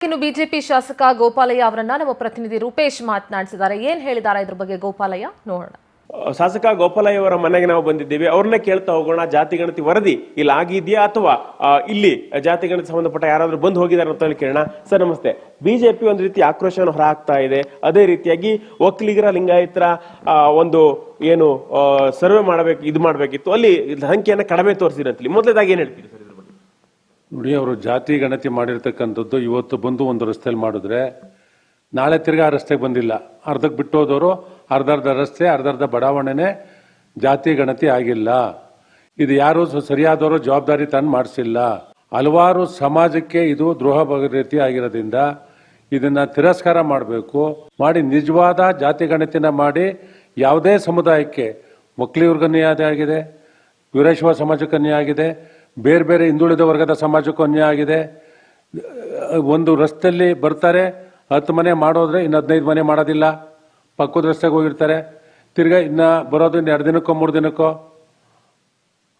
ಇನ್ನು ಬಿಜೆಪಿ ಶಾಸಕ ಗೋಪಾಲಯ್ಯ ಅವರನ್ನ ನಮ್ಮ ಪ್ರತಿನಿಧಿ ರೂಪೇಶ್ ಮಾತನಾಡಿಸಿದ್ದಾರೆ. ಏನ್ ಹೇಳಿದ್ದಾರೆ ಇದ್ರ ಬಗ್ಗೆ ಗೋಪಾಲಯ್ಯ ನೋಡೋಣ. ಶಾಸಕ ಗೋಪಾಲಯ್ಯ ಅವರ ಮನೆಗೆ ನಾವು ಬಂದಿದ್ದೇವೆ. ಅವ್ರನ್ನ ಕೇಳ್ತಾ ಹೋಗೋಣ, ಜಾತಿ ಗಣತಿ ವರದಿ ಇಲ್ಲಿ ಆಗಿದೆಯಾ ಅಥವಾ ಇಲ್ಲಿ ಜಾತಿ ಗಣತಿ ಸಂಬಂಧಪಟ್ಟ ಯಾರಾದ್ರೂ ಬಂದು ಹೋಗಿದ್ದಾರೆ ಅಂತ ಕೇಳೋಣ. ಸರ್ ನಮಸ್ತೆ. ಬಿಜೆಪಿ ಒಂದು ರೀತಿ ಆಕ್ರೋಶವನ್ನು ಹೊರಹಾಕ್ತಾ ಇದೆ. ಅದೇ ರೀತಿಯಾಗಿ ಒಕ್ಕಲಿಗರ ಲಿಂಗಾಯತರ ಒಂದು ಏನು ಸರ್ವೆ ಮಾಡಬೇಕು, ಇದು ಮಾಡಬೇಕಿತ್ತು, ಅಲ್ಲಿ ಸಂಖ್ಯೆಯನ್ನು ಕಡಿಮೆ ತೋರಿಸಿರಂತಲ್ಲಿ ಮೊದಲೇದಾಗಿ ಏನ್ ಹೇಳ್ತೀರಿ ಸರ್? ನೋಡಿ, ಅವರು ಜಾತಿ ಗಣತಿ ಮಾಡಿರ್ತಕ್ಕಂಥದ್ದು ಇವತ್ತು ಬಂದು ಒಂದು ರಸ್ತೆಯಲ್ಲಿ ಮಾಡಿದ್ರೆ ನಾಳೆ ತಿರ್ಗಾ ಆ ರಸ್ತೆಗೆ ಬಂದಿಲ್ಲ. ಅರ್ಧಕ್ಕೆ ಬಿಟ್ಟು ಹೋದವರು ಅರ್ಧ ರಸ್ತೆ ಅರ್ಧ ಬಡಾವಣೆನೇ ಜಾತಿ ಗಣತಿ ಆಗಿಲ್ಲ. ಇದು ಯಾರು ಸರಿಯಾದವರು ಜವಾಬ್ದಾರಿ ತಂದು ಮಾಡಿಸಿಲ್ಲ. ಹಲವಾರು ಸಮಾಜಕ್ಕೆ ಇದು ದ್ರೋಹ ರೀತಿ ಆಗಿರೋದ್ರಿಂದ ಇದನ್ನ ತಿರಸ್ಕಾರ ಮಾಡಬೇಕು. ಮಾಡಿ ನಿಜವಾದ ಜಾತಿ ಗಣತಿನ ಮಾಡಿ ಯಾವುದೇ ಸಮುದಾಯಕ್ಕೆ, ಒಕ್ಕಲಿಗರಿಗೆ ಅನ್ಯಾಯ ಆಗಿದೆ, ವೀರಶೈವ ಸಮಾಜಕ್ಕೆ ಅನ್ಯಾಯ ಆಗಿದೆ, ಬೇರೆ ಬೇರೆ ಹಿಂದುಳಿದ ವರ್ಗದ ಸಮಾಜಕ್ಕೂ ಅನ್ಯಾಯ ಆಗಿದೆ. ಒಂದು ರಸ್ತೆಯಲ್ಲಿ ಬರ್ತಾರೆ, 10 ಮನೆ ಮಾಡೋದ್ರೆ ಇನ್ನು 15 ಮನೆ ಮಾಡೋದಿಲ್ಲ, ಪಕ್ಕದ ರಸ್ತೆಗೆ ಹೋಗಿರ್ತಾರೆ, ತಿರ್ಗಾ ಇನ್ನ ಬರೋದು ಇನ್ನು 2 ದಿನಕ್ಕೋ 3 ದಿನಕ್ಕೋ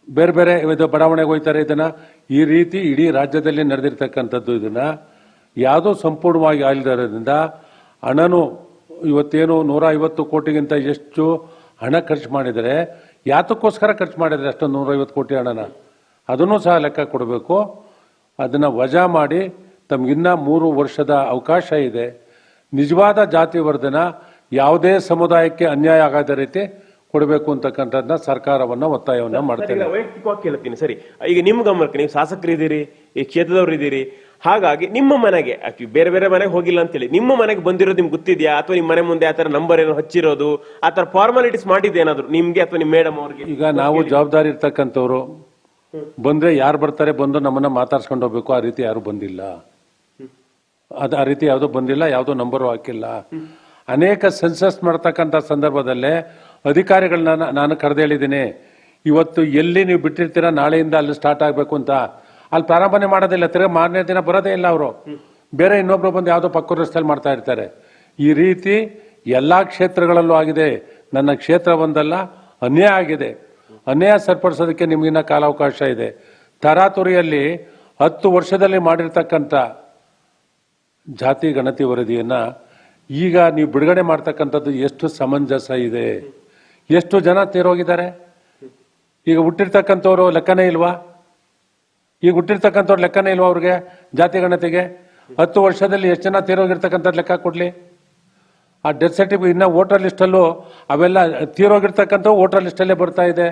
ಬೇರೆ ಬೇರೆ ಇದು ಬಡಾವಣೆಗೆ ಹೋಗ್ತಾರೆ. ಇದನ್ನ ಈ ರೀತಿ ಇಡೀ ರಾಜ್ಯದಲ್ಲಿ ನಡೆದಿರ್ತಕ್ಕಂಥದ್ದು. ಇದನ್ನ ಯಾವುದೋ ಸಂಪೂರ್ಣವಾಗಿ ಆಗಿರೋದ್ರಿಂದ ಹಣನು ಇವತ್ತೇನು 150 ಕೋಟಿಗಿಂತ ಎಷ್ಟು ಹಣ ಖರ್ಚು ಮಾಡಿದರೆ, ಯಾತಕ್ಕೋಸ್ಕರ ಖರ್ಚು ಮಾಡಿದರೆ ಅಷ್ಟೊಂದು 150 ಕೋಟಿ ಹಣನ, ಅದನ್ನು ಸಹ ಲೆಕ್ಕ ಕೊಡಬೇಕು. ಅದನ್ನ ವಜಾ ಮಾಡಿ ತಮಗಿನ್ನ 3 ವರ್ಷದ ಅವಕಾಶ ಇದೆ. ನಿಜವಾದ ಜಾತಿ ವರ್ಧನ ಯಾವುದೇ ಸಮುದಾಯಕ್ಕೆ ಅನ್ಯಾಯ ಆಗದ ರೀತಿ ಕೊಡಬೇಕು ಅಂತಕ್ಕಂಥದ್ದನ್ನ ಸರ್ಕಾರವನ್ನ ಒತ್ತಾಯವನ್ನ ಮಾಡ್ತೇನೆ. ವೈಯಕ್ತಿಕವಾಗಿ ಕೇಳ್ತೀನಿ. ಸರಿ, ಈಗ ನಿಮ್ಮ ಗಮನಕ್ಕೆ, ನೀವು ಶಾಸಕರಿದ್ದೀರಿ, ಈ ಕ್ಷೇತ್ರದವ್ರು ಇದ್ದೀರಿ, ಹಾಗಾಗಿ ನಿಮ್ಮ ಮನೆಗೆ ಬೇರೆ ಬೇರೆ ಮನೆಗೆ ಹೋಗಿಲ್ಲ ಅಂತೇಳಿ ನಿಮ್ಮ ಮನೆಗೆ ಬಂದಿರೋದು ನಿಮ್ಗೆ ಗೊತ್ತಿದ್ಯಾ? ಅಥವಾ ನಿಮ್ಮ ಮನೆ ಮುಂದೆ ಆತರ ನಂಬರ್ ಏನೋ ಹಚ್ಚಿರೋದು, ಆತರ ಫಾರ್ಮಾಲಿಟೀಸ್ ಮಾಡಿದ್ದೇನಾದ್ರು ನಿಮ್ಗೆ ಅಥವಾ ನಿಮ್ಮ ಮೇಡಮ್ ಅವ್ರಿಗೆ? ಈಗ ನಾವು ಜವಾಬ್ದಾರಿ ಇರ್ತಕ್ಕಂಥವ್ರು ಬಂದ್ರೆ ಯಾರು ಬರ್ತಾರೆ, ಬಂದು ನಮ್ಮನ್ನ ಮಾತಾಡ್ಸ್ಕೊಂಡು ಹೋಗ್ಬೇಕು. ಆ ರೀತಿ ಯಾರು ಬಂದಿಲ್ಲ. ಆ ರೀತಿ ಯಾವುದೋ ಬಂದಿಲ್ಲ, ಯಾವುದೋ ನಂಬರು ಹಾಕಿಲ್ಲ. ಅನೇಕ ಸೆನ್ಸಸ್ ಮಾಡ್ತಕ್ಕಂಥ ಸಂದರ್ಭದಲ್ಲೇ ಅಧಿಕಾರಿಗಳನ್ನ ನಾನು ಕರೆದೇಳಿದ್ದೀನಿ, ಇವತ್ತು ಎಲ್ಲಿ ನೀವು ಬಿಟ್ಟಿರ್ತೀರಾ ನಾಳೆಯಿಂದ ಅಲ್ಲಿ ಸ್ಟಾರ್ಟ್ ಆಗಬೇಕು ಅಂತ. ಅಲ್ಲಿ ಪ್ರಾರಂಭನೆ ಮಾಡೋದಿಲ್ಲ, ತಿರ್ಗಾ ಮಾರನೇ ದಿನ ಬರೋದೇ ಇಲ್ಲ. ಅವರು ಬೇರೆ ಇನ್ನೊಬ್ರು ಬಂದು ಯಾವುದೋ ಪಕ್ಕ ರಸ್ತೆಯಲ್ಲಿ ಮಾಡ್ತಾ ಇರ್ತಾರೆ. ಈ ರೀತಿ ಎಲ್ಲಾ ಕ್ಷೇತ್ರಗಳಲ್ಲೂ ಆಗಿದೆ. ನನ್ನ ಕ್ಷೇತ್ರ ಒಂದಲ್ಲ, ಅನ್ಯಾಯ ಆಗಿದೆ. ಅನ್ಯಾಯ ಸರಿಪಡಿಸೋದಕ್ಕೆ ನಿಮಗಿನ್ನ ಕಾಲಾವಕಾಶ ಇದೆ. ತರಾತುರಿಯಲ್ಲಿ 10 ವರ್ಷದಲ್ಲಿ ಮಾಡಿರ್ತಕ್ಕಂಥ ಜಾತಿ ಗಣತಿ ವರದಿಯನ್ನ ಈಗ ನೀವು ಬಿಡುಗಡೆ ಮಾಡ್ತಕ್ಕಂಥದ್ದು ಎಷ್ಟು ಸಮಂಜಸ ಇದೆ? ಎಷ್ಟು ಜನ ತೀರೋಗಿದ್ದಾರೆ? ಈಗ ಹುಟ್ಟಿರ್ತಕ್ಕಂಥವ್ರು ಲೆಕ್ಕನೇ ಇಲ್ವಾ? ಈಗ ಹುಟ್ಟಿರ್ತಕ್ಕಂಥವ್ರು ಲೆಕ್ಕನೇ ಇಲ್ವಾ ಅವ್ರಿಗೆ? ಜಾತಿ ಗಣತಿಗೆ 10 ವರ್ಷದಲ್ಲಿ ಎಷ್ಟು ಜನ ತೀರೋಗಿರ್ತಕ್ಕಂಥದ್ದು ಲೆಕ್ಕ ಕೊಡ್ಲಿ. ಆ ಡೆತ್ ಸರ್ಟಿಫಿಕೇಟ್ ಇನ್ನ ವೋಟರ್ ಲಿಸ್ಟಲ್ಲೂ ಅವೆಲ್ಲ ತೀರೋಗಿರ್ತಕ್ಕಂಥ ವೋಟರ್ ಲಿಸ್ಟಲ್ಲೇ ಬರ್ತಾ ಇದೆ.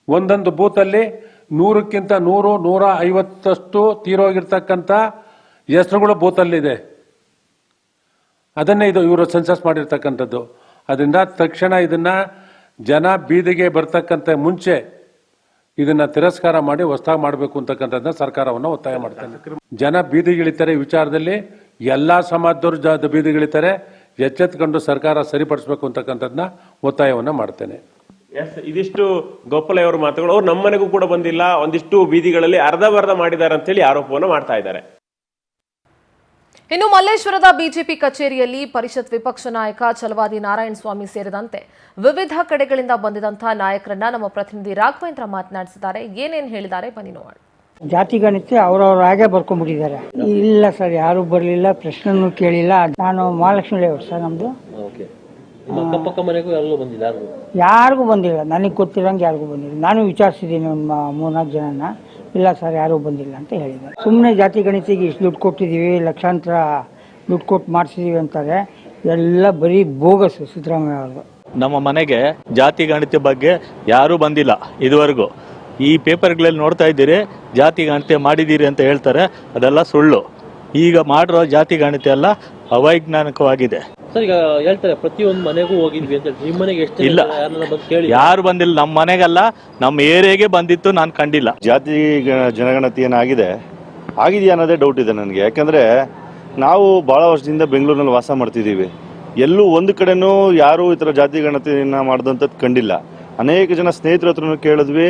ಒಂದೊಂದು ಬೂತಲ್ಲಿ 100ಕ್ಕಿಂತ 100, 150 ತೀರೋಗಿರ್ತಕ್ಕಂಥ ಹೆಸರುಗಳು ಬೂತಲ್ಲಿದೆ. ಅದನ್ನೇ ಇದು ಇವರು ಸೆನ್ಸಸ್ ಮಾಡಿರ್ತಕ್ಕಂಥದ್ದು. ಅದರಿಂದ ತಕ್ಷಣ ಇದನ್ನ ಜನ ಬೀದಿಗೆ ಬರ್ತಕ್ಕಂಥ ಮುಂಚೆ ಇದನ್ನ ತಿರಸ್ಕಾರ ಮಾಡಿ ಹೊಸದಾಗಿ ಮಾಡಬೇಕು ಅಂತಕ್ಕಂಥದ್ದನ್ನ ಸರ್ಕಾರವನ್ನು ಒತ್ತಾಯ ಮಾಡ್ತೇನೆ. ಜನ ಬೀದಿಗಿಳಿತಾರೆ, ವಿಚಾರದಲ್ಲಿ ಎಲ್ಲಾ ಸಮಾಜದವರು ಬೀದಿಗಿಳಿತಾರೆ. ಎಚ್ಚೆತ್ಕೊಂಡು ಸರ್ಕಾರ ಸರಿಪಡಿಸಬೇಕು ಅಂತಕ್ಕಂಥದ್ದನ್ನ ಒತ್ತಾಯವನ್ನ ಮಾಡ್ತೇನೆ. ಇದಿಷ್ಟು ಗೋಪಾಲಯ್ಯ ಅವರ ಮಾತುಗಳು. ಅವ್ರು ನಮ್ಮ ಮನೆಗೂ ಕೂಡ ಬಂದಿಲ್ಲ, ಒಂದಿಷ್ಟು ಬೀದಿಗಳಲ್ಲಿ ಅರ್ಧ ಮಾಡಿದ್ದಾರೆ ಅಂತ ಹೇಳಿ ಆರೋಪವನ್ನು ಮಾಡ್ತಾ ಇದ್ದಾರೆ. ಇನ್ನು ಮಲ್ಲೇಶ್ವರದ ಬಿಜೆಪಿ ಕಚೇರಿಯಲ್ಲಿ ಪರಿಷತ್ ವಿಪಕ್ಷ ನಾಯಕ ಛಲವಾದಿ ನಾರಾಯಣ ಸ್ವಾಮಿ ಸೇರಿದಂತೆ ವಿವಿಧ ಕಡೆಗಳಿಂದ ಬಂದಿದಂತಹ ನಾಯಕರನ್ನ ನಮ್ಮ ಪ್ರತಿನಿಧಿ ರಾಘವೇಂದ್ರ ಮಾತನಾಡಿಸಿದ್ದಾರೆ. ಏನೇನು ಹೇಳಿದ್ದಾರೆ ಬನ್ನಿ ನೋಡೋಣ. ಜಾತಿ ಗಣತಿ ಅವರವ್ರ ಹಾಗೆ ಬರ್ಕೊಂಡ್ಬಿಟ್ಟಿದ್ದಾರೆ. ಇಲ್ಲ ಸರ್, ಯಾರು ಬರಲಿಲ್ಲ, ಪ್ರಶ್ನೆನೂ ಕೇಳಿಲ್ಲ. ನಾನು ಮಹಾಲಕ್ಷ್ಮಿ ಲೇಔಟ್ ಸರ್, ನಮ್ದು ಯಾರಿಗೂ ಬಂದಿಲ್ಲ. ನನಗೆ ಗೊತ್ತಿರಂಗೆ ಯಾರಿಗೂ ಬಂದಿಲ್ಲ. ನಾನು ವಿಚಾರಿಸಿದ್ದೀನಿ ಒಂದು 3-4 ಜನನ. ಇಲ್ಲ ಸರ್, ಯಾರೂ ಬಂದಿಲ್ಲ ಅಂತ ಹೇಳಿದ್ದಾರೆ. ಸುಮ್ಮನೆ ಜಾತಿ ಗಣತಿಗೆ ಇಷ್ಟು ದುಡ್ಡು ಕೊಟ್ಟಿದ್ದೀವಿ, ಲಕ್ಷಾಂತರ ದುಡ್ಡು ಕೊಟ್ಟು ಮಾಡಿಸಿದೀವಿ ಅಂತಾರೆ. ಎಲ್ಲ ಬರೀ ಬೋಗಸ್ ಸಿದ್ದರಾಮಯ್ಯ ಅವರು. ನಮ್ಮ ಮನೆಗೆ ಜಾತಿ ಗಣತಿ ಬಗ್ಗೆ ಯಾರೂ ಬಂದಿಲ್ಲ ಇದುವರೆಗೂ. ಈ ಪೇಪರ್ಗಳಲ್ಲಿ ನೋಡ್ತಾ ಇದ್ದೀರಿ, ಜಾತಿ ಗಣತಿ ಮಾಡಿದ್ದೀರಿ ಅಂತ ಹೇಳ್ತಾರೆ. ಅದೆಲ್ಲ ಸುಳ್ಳು. ಈಗ ಮಾಡಿರೋ ಜಾತಿ ಗಣತಿ ಎಲ್ಲ ಅವೈಜ್ಞಾನಿಕವಾಗಿದೆ. ಸರ್, ಈಗ ಹೇಳ್ತಾರೆ ಪ್ರತಿಯೊಂದು ಮನೆಗೂ ಹೋಗಿದ್ವಿ ಅಂತ. ನಿಮ್ಮ ಮನೆಗೆ ಎಷ್ಟು? ಇಲ್ಲ, ಯಾರು ಬಂದಿಲ್ಲ. ನಮ್ಮ ಮನೆಗಲ್ಲ, ನಮ್ಮ ಏರಿಯಾಗೆ ಬಂದಿತ್ತು, ನಾನು ಕಂಡಿಲ್ಲ. ಜಾತಿ ಜನಗಣತಿ ಆಗಿದೆಯಾ ಅನ್ನೋದೇ ಡೌಟ್ ಇದೆ ನನಗೆ. ಯಾಕಂದ್ರೆ ನಾವು ಬಹಳ ವರ್ಷದಿಂದ ಬೆಂಗಳೂರಿನಲ್ಲಿ ವಾಸ ಮಾಡ್ತಿದ್ದೀವಿ. ಎಲ್ಲೂ ಒಂದು ಕಡೆನೂ ಯಾರು ಈ ಥರ ಜಾತಿ ಗಣತಿಯನ್ನ ಮಾಡಿದಂಥದ್ದು ಕಂಡಿಲ್ಲ. ಅನೇಕ ಜನ ಸ್ನೇಹಿತರ ಹತ್ರನೂ ಕೇಳಿದ್ವಿ,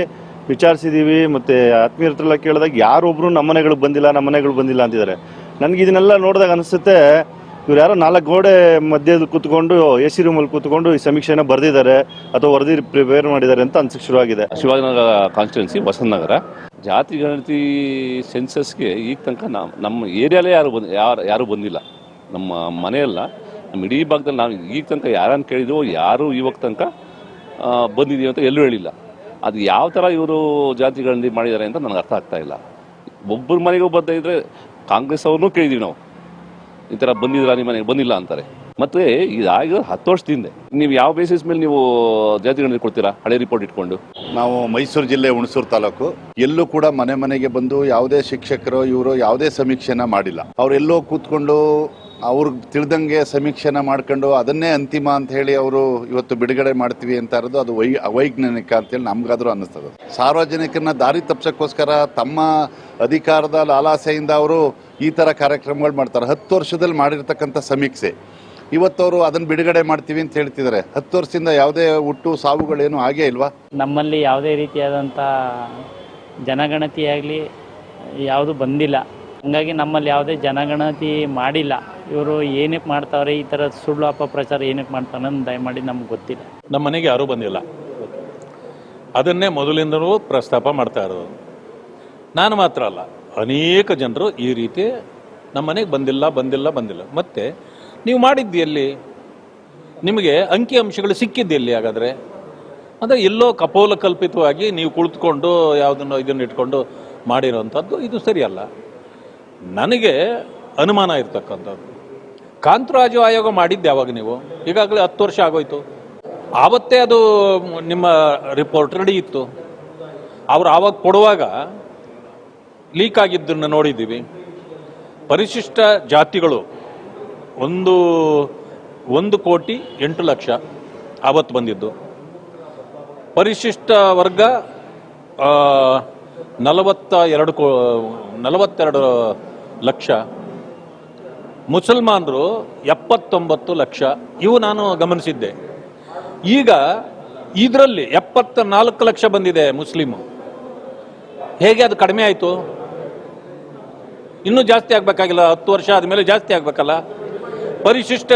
ವಿಚಾರಿಸಿದೀವಿ, ಮತ್ತೆ ಆತ್ಮೀಯರ ಹತ್ರ ಕೇಳಿದಾಗ ಯಾರೊಬ್ರು ನಮ್ಮ ಮನೆಗಳು ಬಂದಿಲ್ಲ ಅಂತಿದ್ದಾರೆ. ನನಗೆ ಇದನ್ನೆಲ್ಲ ನೋಡಿದಾಗ ಅನಿಸುತ್ತೆ, ಇವ್ರು ಯಾರೋ 4 ಗೋಡೆ ಮಧ್ಯದಲ್ಲಿ ಕೂತ್ಕೊಂಡು AC ರೂಮಲ್ಲಿ ಕೂತ್ಕೊಂಡು ಈ ಸಮೀಕ್ಷೆನ ಬರೆದಿದ್ದಾರೆ ಅಥವಾ ವರದಿ ಪ್ರಿಪೇರ್ ಮಾಡಿದ್ದಾರೆ ಅಂತ ಅನ್ಸಕ್ಕೆ ಶುರುವಾಗಿದೆ. ಶಿವಾಜಿನಗರ ಕಾನ್ಸ್ಟಿಟ್ಯೂನ್ಸಿ, ವಸಂತ ನಗರ. ಜಾತಿ ಗಣತಿ ಸೆನ್ಸಸ್ಗೆ ಈಗ ತನಕ ನಮ್ಮ ಏರಿಯಾಲೇ ಯಾರು ಬಂದಿಲ್ಲ. ನಮ್ಮ ಮನೆಯಲ್ಲ, ನಮ್ಮ ಇಡೀ ಭಾಗದಲ್ಲಿ ನಾವು ಈಗ ತನಕ ಯಾರನ್ನು ಕೇಳಿದ್ರು ಯಾರು ಇವಾಗ ತನಕ ಬಂದಿದ್ದೀವಿ ಅಂತ ಎಲ್ಲೂ ಹೇಳಿಲ್ಲ. ಅದು ಯಾವ ಥರ ಇವರು ಜಾತಿ ಗಣತಿ ಮಾಡಿದ್ದಾರೆ ಅಂತ ನನಗೆ ಅರ್ಥ ಆಗ್ತಾ ಇಲ್ಲ. ಒಬ್ಬರ ಮನೆಗೂ ಇದ್ದರೆ ಕಾಂಗ್ರೆಸ್ ಅವ್ರನ್ನೂ ಕೇಳಿದ್ದೀವಿ ನಾವು, ಈ ಥರ ಬಂದಿದ್ರ ನಿಮ್ಮ ಮನೆಗೆ, ಬಂದಿಲ್ಲ ಅಂತಾರೆ. ಮತ್ತು ಇದಾಗಿರೋ 10 ವರ್ಷದಿಂದ ನೀವು ಯಾವ ಬೇಸಿಸ್ ಮೇಲೆ ನೀವು ಜಾತಿ ಗಣತಿ ಕೊಡ್ತೀರಾ? ಹಳೆ ರಿಪೋರ್ಟ್ ಇಟ್ಕೊಂಡು. ನಾವು ಮೈಸೂರು ಜಿಲ್ಲೆ ಹುಣಸೂರು ತಾಲೂಕು, ಎಲ್ಲೂ ಕೂಡ ಮನೆಗೆ ಬಂದು ಯಾವುದೇ ಶಿಕ್ಷಕರು ಇವರು ಯಾವುದೇ ಸಮೀಕ್ಷೆನ ಮಾಡಿಲ್ಲ. ಅವರೆಲ್ಲೋ ಕೂತ್ಕೊಂಡು ಅವ್ರಿಗೆ ತಿಳಿದಂಗೆ ಸಮೀಕ್ಷೆನ ಮಾಡ್ಕೊಂಡು ಅದನ್ನೇ ಅಂತಿಮ ಅಂತ ಹೇಳಿ ಅವರು ಇವತ್ತು ಬಿಡುಗಡೆ ಮಾಡ್ತೀವಿ ಅಂತ ಇರೋದು ಅದು ಅವೈಜ್ಞಾನಿಕ ಅಂತೇಳಿ ನಮ್ಗಾದ್ರೂ ಅನ್ನಿಸ್ತದೆ. ಸಾರ್ವಜನಿಕರನ್ನ ದಾರಿ ತಪ್ಪಿಸೋಕ್ಕೋಸ್ಕರ ತಮ್ಮ ಅಧಿಕಾರದ ಲಾಲಾಸೆಯಿಂದ ಅವರು ಈ ಥರ ಕಾರ್ಯಕ್ರಮಗಳು ಮಾಡ್ತಾರೆ. 10 ವರ್ಷದಲ್ಲಿ ಮಾಡಿರ್ತಕ್ಕಂಥ ಸಮೀಕ್ಷೆ ಇವತ್ತು ಅವರು ಅದನ್ನು ಬಿಡುಗಡೆ ಮಾಡ್ತೀವಿ ಅಂತ ಹೇಳ್ತಿದ್ದಾರೆ. 10 ವರ್ಷದಿಂದ ಯಾವುದೇ ಹುಟ್ಟು ಸಾವುಗಳೇನು ಆಗೇ ಇಲ್ವಾ? ನಮ್ಮಲ್ಲಿ ಯಾವುದೇ ರೀತಿಯಾದಂಥ ಜನಗಣತಿಯಾಗಲಿ ಯಾವುದು ಬಂದಿಲ್ಲ. ಹಾಗಾಗಿ ನಮ್ಮಲ್ಲಿ ಯಾವುದೇ ಜನಗಣತಿ ಮಾಡಿಲ್ಲ. ಇವರು ಏನಕ್ಕೆ ಮಾಡ್ತಾವ್ರೆ, ಈ ಥರ ಸುಳ್ಳು ಅಪಪ್ರಚಾರ ಏನಕ್ಕೆ ಮಾಡ್ತಾವೆ ಅನ್ನೋದು ದಯಮಾಡಿ ನಮ್ಗೆ ಗೊತ್ತಿಲ್ಲ. ನಮ್ಮ ಮನೆಗೆ ಯಾರೂ ಬಂದಿಲ್ಲ, ಅದನ್ನೇ ಮೊದಲಿಂದಲೂ ಪ್ರಸ್ತಾಪ ಮಾಡ್ತಾ ಇರೋದು. ನಾನು ಮಾತ್ರ ಅಲ್ಲ, ಅನೇಕ ಜನರು ಈ ರೀತಿ ನಮ್ಮ ಮನೆಗೆ ಬಂದಿಲ್ಲ. ಮತ್ತೆ ನೀವು ಮಾಡಿದ್ದು ಎಲ್ಲಿ? ನಿಮಗೆ ಅಂಕಿ ಅಂಶಗಳು ಸಿಕ್ಕಿದ್ದು ಎಲ್ಲಿ? ಹಾಗಾದರೆ ಅಂದರೆ ಎಲ್ಲೋ ಕಪೋಲ ಕಲ್ಪಿತವಾಗಿ ನೀವು ಕುಳಿತುಕೊಂಡು ಇದನ್ನು ಇಟ್ಕೊಂಡು ಮಾಡಿರೋವಂಥದ್ದು ಇದು ಸರಿಯಲ್ಲ. ನನಗೆ ಅನುಮಾನ ಇರ್ತಕ್ಕಂಥದ್ದು, ಕಾಂತರಾಜು ಆಯೋಗ ಮಾಡಿದ್ದು ಯಾವಾಗ? ನೀವು ಈಗಾಗಲೇ 10 ವರ್ಷ ಆಗೋಯ್ತು. ಆವತ್ತೇ ಅದು ನಿಮ್ಮ ರಿಪೋರ್ಟ್ ರೆಡಿ ಇತ್ತು. ಅವರು ಆವಾಗ ಕೊಡುವಾಗ ಲೀಕ್ ಆಗಿದ್ದನ್ನು ನೋಡಿದ್ದೀವಿ. ಪರಿಶಿಷ್ಟ ಜಾತಿಗಳು 1,08,00,000 ಆವತ್ತು ಬಂದಿದ್ದು. ಪರಿಶಿಷ್ಟ ವರ್ಗ 42 ಲಕ್ಷ, ಮುಸಲ್ಮಾನರು 79 ಲಕ್ಷ. ಇವು ನಾನು ಗಮನಿಸಿದ್ದೆ. ಈಗ ಇದರಲ್ಲಿ 74 ಲಕ್ಷ ಬಂದಿದೆ ಮುಸ್ಲಿಮು. ಹೇಗೆ ಅದು ಕಡಿಮೆ ಆಯಿತು? ಇನ್ನೂ ಜಾಸ್ತಿ ಆಗಬೇಕಾಗಿಲ್ಲ? 10 ವರ್ಷ ಆದಮೇಲೆ ಜಾಸ್ತಿ ಆಗಬೇಕಲ್ಲ. ಪರಿಶಿಷ್ಟ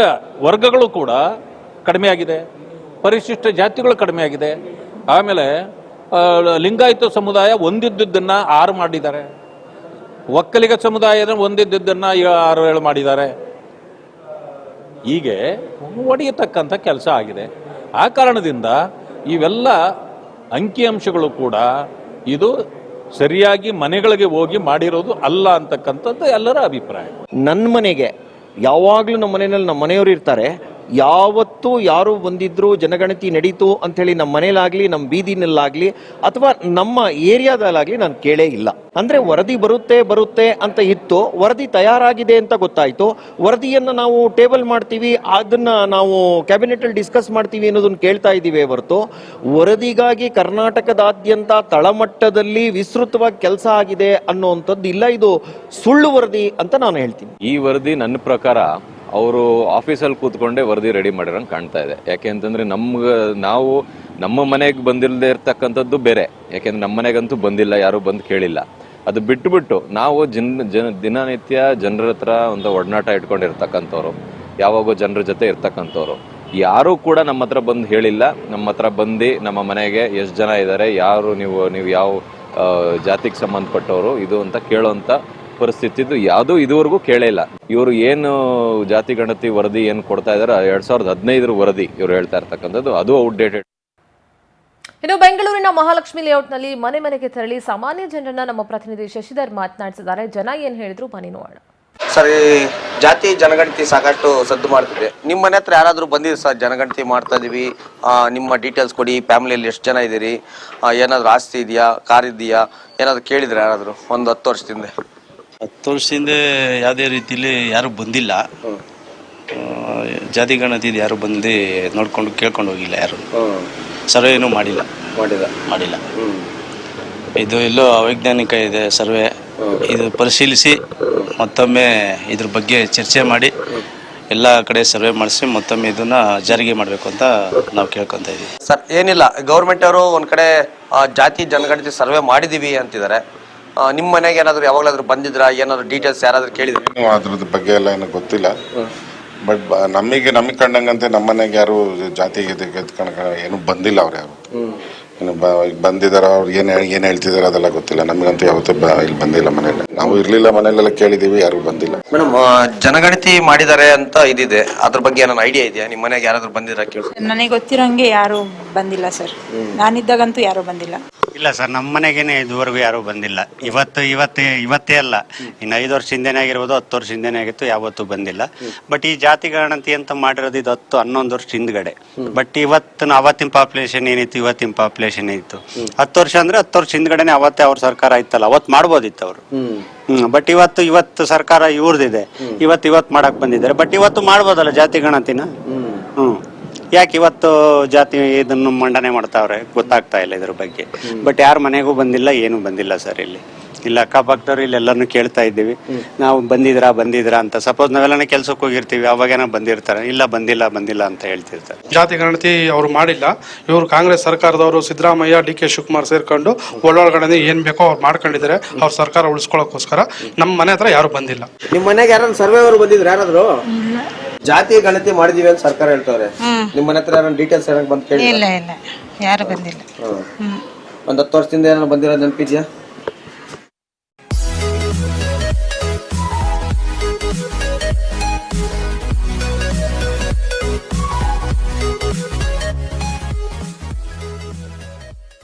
ವರ್ಗಗಳು ಕೂಡ ಕಡಿಮೆ ಆಗಿದೆ, ಪರಿಶಿಷ್ಟ ಜಾತಿಗಳು ಕಡಿಮೆ ಆಗಿದೆ. ಆಮೇಲೆ ಲಿಂಗಾಯತ ಸಮುದಾಯ ಒಂದಿದ್ದನ್ನು 6 ಮಾಡಿದ್ದಾರೆ, ಒಕ್ಕಲಿಗ ಸಮುದಾಯದ ಒಂದಿದ್ದನ್ನು 6-7 ಮಾಡಿದ್ದಾರೆ. ಹೀಗೆ ಒಡೆಯತಕ್ಕಂಥ ಕೆಲಸ ಆಗಿದೆ. ಆ ಕಾರಣದಿಂದ ಇವೆಲ್ಲ ಅಂಕಿಅಂಶಗಳು ಕೂಡ ಇದು ಸರಿಯಾಗಿ ಮನೆಗಳಿಗೆ ಹೋಗಿ ಮಾಡಿರೋದು ಅಲ್ಲ ಅಂತಕ್ಕಂಥದ್ದು ಎಲ್ಲರ ಅಭಿಪ್ರಾಯ. ನನ್ನ ಮನೆಗೆ ಯಾವಾಗಲೂ ನಮ್ಮ ಮನೆಯಲ್ಲಿ ನಮ್ಮ ಮನೆಯವರು ಇರ್ತಾರೆ. ಯಾವತ್ತೂ ಯಾರು ಬಂದಿದ್ರು ಜನಗಣತಿ ನಡೀತು ಅಂಥೇಳಿ ನಮ್ಮ ಮನೇಲಾಗಲಿ ನಮ್ಮ ಬೀದಿನಲ್ಲಾಗಲಿ ಅಥವಾ ನಮ್ಮ ಏರಿಯಾದಲ್ಲಾಗಲಿ ನಾನು ಕೇಳೇ ಇಲ್ಲ. ಅಂದರೆ ವರದಿ ಬರುತ್ತೆ ಅಂತ ಇತ್ತು, ವರದಿ ತಯಾರಾಗಿದೆ ಅಂತ ಗೊತ್ತಾಯಿತು, ವರದಿಯನ್ನು ನಾವು ಟೇಬಲ್ ಮಾಡ್ತೀವಿ, ಅದನ್ನು ನಾವು ಕ್ಯಾಬಿನೆಟಲ್ಲಿ ಡಿಸ್ಕಸ್ ಮಾಡ್ತೀವಿ ಅನ್ನೋದನ್ನು ಕೇಳ್ತಾ ಇದ್ದೀವಿ ಹೊರತು ವರದಿಗಾಗಿ ಕರ್ನಾಟಕದಾದ್ಯಂತ ತಳಮಟ್ಟದಲ್ಲಿ ವಿಸ್ತೃತವಾಗಿ ಕೆಲಸ ಆಗಿದೆ ಅನ್ನೋವಂಥದ್ದು ಇಲ್ಲ. ಇದು ಸುಳ್ಳು ವರದಿ ಅಂತ ನಾನು ಹೇಳ್ತೀನಿ. ಈ ವರದಿ ನನ್ನ ಪ್ರಕಾರ ಅವರು ಆಫೀಸಲ್ಲಿ ಕೂತ್ಕೊಂಡೇ ವರದಿ ರೆಡಿ ಮಾಡಿರೋಂಗೆ ಕಾಣ್ತಾ ಇದೆ. ಯಾಕೆ ಅಂತಂದರೆ ನಾವು ನಮ್ಮ ಮನೆಗೆ ಬಂದಿಲ್ಲದೆ ಇರ್ತಕ್ಕಂಥದ್ದು ಬೇರೆ. ಯಾಕೆಂದರೆ ನಮ್ಮ ಮನೆಗಂತೂ ಬಂದಿಲ್ಲ, ಯಾರೂ ಬಂದು ಕೇಳಿಲ್ಲ. ಅದು ಬಿಟ್ಟುಬಿಟ್ಟು ನಾವು ದಿನನಿತ್ಯ ಜನರ ಹತ್ರ ಒಂದು ಒಡನಾಟ ಇಟ್ಕೊಂಡಿರ್ತಕ್ಕಂಥವ್ರು, ಯಾವಾಗೋ ಜನರ ಜೊತೆ ಇರ್ತಕ್ಕಂಥವ್ರು, ಯಾರೂ ಕೂಡ ನಮ್ಮ ಹತ್ರ ಬಂದು ಹೇಳಿಲ್ಲ. ನಮ್ಮ ಹತ್ರ ಬಂದು ನಮ್ಮ ಮನೆಗೆ ಎಷ್ಟು ಜನ ಇದ್ದಾರೆ, ಯಾರು ನೀವು ಯಾವ ಜಾತಿಗೆ ಸಂಬಂಧಪಟ್ಟವರು ಇದು ಅಂತ ಕೇಳೋಂಥ ಪರಿಸ್ಥಿತಿ ಯಾವುದೂ ಇದುವರೆಗೂ ಕೇಳೇ ಇಲ್ಲ. ಇವರು ಏನು ಜಾತಿ ಗಣತಿ ವರದಿ ಏನು ಕೊಡ್ತಾ ಇದ್ದಾರೆ 2015 ವರದಿ ಇವರು ಹೇಳ್ತಾ ಇರ್ತಕ್ಕಂಥದ್ದು ಅದು ಔಟ್ಡೇಟೆಡ್. ಇನ್ನು ಬೆಂಗಳೂರಿನ ಮಹಾಲಕ್ಷ್ಮಿ ಲೇಔಟ್ನಲ್ಲಿ ಮನೆಗೆ ತೆರಳಿ ಸಾಮಾನ್ಯ ಜನರನ್ನ ನಮ್ಮ ಪ್ರತಿನಿಧಿ ಶಶಿಧರ್ ಮಾತನಾಡಿಸಿದ್ದಾರೆ. ಜನ ಏನ್ ಹೇಳಿದ್ರು ಬನ್ನಿ ನೋಡೋಣ. ಸರ್, ಜಾತಿ ಜನಗಣತಿ ಸಾಕಷ್ಟು ಸದ್ದು ಮಾಡ್ತಿದೆ. ನಿಮ್ಮ ಮನೆ ಹತ್ರ ಯಾರಾದರೂ ಬಂದಿದೆ ಸರ್, ಜನಗಣತಿ ಮಾಡ್ತಾ ಇದೀವಿ, ನಿಮ್ಮ ಡೀಟೇಲ್ಸ್ ಕೊಡಿ, ಫ್ಯಾಮಿಲಿಯಲ್ಲಿ ಎಷ್ಟು ಜನ ಇದ್ದೀರಿ, ಏನಾದರೂ ಆಸ್ತಿ ಇದೆಯಾ, ಕಾರ್ ಇದೆಯಾ, ಏನಾದರೂ ಕೇಳಿದ್ರೆ ಯಾರಾದರೂ ಒಂದು 10 ವರ್ಷದಿಂದ? 10 ವರ್ಷದಿಂದ ಯಾವುದೇ ರೀತಿಯಲ್ಲಿ ಯಾರು ಬಂದಿಲ್ಲ. ಜಾತಿ ಗಣತಿ ಯಾರು ಬಂದು ನೋಡ್ಕೊಂಡು ಕೇಳ್ಕೊಂಡು ಹೋಗಿಲ್ಲ, ಯಾರು ಸರ್ವೆ ಏನೂ ಮಾಡಿಲ್ಲ. ಇದು ಎಲ್ಲೋ ಅವೈಜ್ಞಾನಿಕ ಇದೆ ಸರ್ವೆ. ಇದು ಪರಿಶೀಲಿಸಿ ಮತ್ತೊಮ್ಮೆ ಇದ್ರ ಬಗ್ಗೆ ಚರ್ಚೆ ಮಾಡಿ ಎಲ್ಲ ಕಡೆ ಸರ್ವೆ ಮಾಡಿಸಿ ಮತ್ತೊಮ್ಮೆ ಇದನ್ನ ಜಾರಿಗೆ ಮಾಡಬೇಕು ಅಂತ ನಾವು ಕೇಳ್ಕೊತಾ ಇದ್ದೀವಿ. ಸರ್, ಏನಿಲ್ಲ, ಗೌರ್ಮೆಂಟ್ ಅವರು ಒಂದು ಕಡೆ ಜಾತಿ ಜನಗಣತಿ ಸರ್ವೆ ಮಾಡಿದೀವಿ ಅಂತಿದ್ದಾರೆ. ನಿಮ್ಮ ಮನೆಗೆ ಏನಾದರೂ ಯಾವಾಗಲಾದ್ರೂ ಬಂದಿದ್ರಾ, ಏನಾದರೂ ಡೀಟೇಲ್ಸ್ ಯಾರಾದರೂ ಕೇಳಿದ್ರು? ಅದ್ರದ್ದು ಬಗ್ಗೆ ಎಲ್ಲ ಏನೂ ಗೊತ್ತಿಲ್ಲ. ಬಟ್ ನಮಗೆ ಕಂಡಂಗಂತೆ ನಮ್ಮ ಮನೆಗೆ ಯಾರು ಜಾತಿ ಏನು ಬಂದಿಲ್ಲ. ಅವ್ರು ಯಾರು ಇನ್ನು ಬಂದಿದಾರ ಅವ್ರು ಏನ್ ಹೇಳ್ತಿದಾರೆ ಅದೆಲ್ಲ ಗೊತ್ತಿಲ್ಲ. ನಮಗಂತೂ ಯಾವತ್ತೂ ಇಲ್ಲಿ ಬಂದಿಲ್ಲ ಮನೇಲಿ. ನಾವು ಇರ್ಲಿಲ್ಲ ಮನೇಲೆಲ್ಲ ಕೇಳಿದೀವಿ, ಯಾರು ಬಂದಿಲ್ಲ. ಮೇಡಮ್, ಜನಗಣತಿ ಮಾಡಿದ್ದಾರೆ ಅಂತ ಇದಿದೆ, ಅದ್ರ ಬಗ್ಗೆ ಏನಾದ್ರು ಐಡಿಯಾ ಇದೆಯಾ? ನಿಮ್ಮ ಮನೆಗೆ ಯಾರಾದ್ರೂ ಬಂದಿರ ಕೇಳಿ? ನನಗೆ ಗೊತ್ತಿರೋಂಗೆ ಯಾರು ಬಂದಿಲ್ಲ ಸರ್. ನಾನಿದ್ದಾಗಂತೂ ಯಾರು ಬಂದಿಲ್ಲ. ಇಲ್ಲ ಸರ್, ನಮ್ಮ ಮನೆಗೇನೆ ಇದುವರೆಗೂ ಯಾರೂ ಬಂದಿಲ್ಲ. ಇವತ್ತೇ ಅಲ್ಲ, ಇನ್ನು 5 ವರ್ಷ ಹಿಂದೆನೇ ಆಗಿರ್ಬೋದು, 10 ವರ್ಷ ಹಿಂದೆನೇ ಆಗಿತ್ತು, ಯಾವತ್ತೂ ಬಂದಿಲ್ಲ. ಬಟ್ ಈ ಜಾತಿ ಗಣತಿ ಅಂತ ಮಾಡಿರೋದು ಇದು 10-11 ವರ್ಷ ಹಿಂದ್ಗಡೆ. ಬಟ್ ಅವತ್ತಿನ ಪಾಪ್ಯುಲೇಷನ್ ಏನಿತ್ತು, ಇವತ್ತಿನ ಪಾಪ್ಯುಲೇಷನ್ ಏನಿತ್ತು, 10 ವರ್ಷ ಅಂದ್ರೆ 10 ವರ್ಷ ಹಿಂದ್ಗಡೆನೆ ಅವತ್ತೇ ಅವ್ರ ಸರ್ಕಾರ ಇತ್ತಲ್ಲ, ಅವತ್ತು ಮಾಡ್ಬೋದಿತ್ತು ಅವರು. ಬಟ್ ಇವತ್ತು ಸರ್ಕಾರ ಇವ್ರದಿದೆ, ಇವತ್ತು ಮಾಡಕ್ ಬಂದಿದ್ದಾರೆ. ಬಟ್ ಇವತ್ತು ಮಾಡ್ಬೋದಲ್ಲ ಜಾತಿ ಗಣತಿನ? ಯಾಕೆ ಇವತ್ತು ಜಾತಿ ಇದನ್ನು ಮಂಡನೆ ಮಾಡ್ತಾವ್ರೆ ಗೊತ್ತಾಗ್ತಾ ಇಲ್ಲ ಇದ್ರ ಬಗ್ಗೆ. ಬಟ್ ಯಾರ ಮನೆಗೂ ಬಂದಿಲ್ಲ, ಏನೂ ಬಂದಿಲ್ಲ ಸರ್. ಇಲ್ಲಿ ಅಕ್ಕಪಕ್ಕದವ್ರು ಇಲ್ಲೆಲ್ಲರೂ ಕೇಳ್ತಾ ಇದ್ದೀವಿ, ನಾವು ಬಂದಿದ್ರಾ ಅಂತ. ಸಪೋಸ್ ನಾವೆಲ್ಲ ಕೆಲ್ಸಕ್ಕೆ ಹೋಗಿರ್ತೀವಿ, ಅವಾಗೇನ ಬಂದಿರ್ತಾರೆ, ಇಲ್ಲ ಬಂದಿಲ್ಲ ಅಂತ ಹೇಳ್ತಿರ್ತಾರೆ. ಜಾತಿ ಗಣತಿ ಅವರು ಮಾಡಿಲ್ಲ. ಇವರು ಕಾಂಗ್ರೆಸ್ ಸರ್ಕಾರದವರು ಸಿದ್ದರಾಮಯ್ಯ, DK ಶಿವಕುಮಾರ್ ಸೇರ್ಕೊಂಡು ಒಳಗಡೆ ಏನ್ ಬೇಕೋ ಅವ್ರು ಮಾಡ್ಕೊಂಡಿದ್ದಾರೆ, ಅವ್ರ ಸರ್ಕಾರ ಉಳಿಸ್ಕೊಳ್ಳೋಕೋಸ್ಕರ. ನಮ್ಮ ಮನೆ ಹತ್ರ ಯಾರು ಬಂದಿಲ್ಲ. ನಿಮ್ಮ ಮನೆಗೆ ಯಾರು ಸರ್ವೆ ಅವರು ಬಂದಿದ್ರು? ಯಾರಾದ್ರು ಜಾತಿ ಗಣತಿ ಮಾಡಿದೀವಿ ಅಂತ ಸರ್ಕಾರ ಹೇಳ್ತಾರೆ. ನಿಮ್ಮ ಮನೆ ಹತ್ರ ಯಾರು ಡೀಟೇಲ್ಸ್ ಏನಾದ್ರು ಬಂದು ಕೇಳಿ? ಇಲ್ಲ ಯಾರು ಬಂದಿಲ್ಲ. ಒಂದ್ 10 ವರ್ಷದಿಂದ ಏನಾದ್ರು ಬಂದಿರೋದು ನೆನಪಿದ್ಯಾ?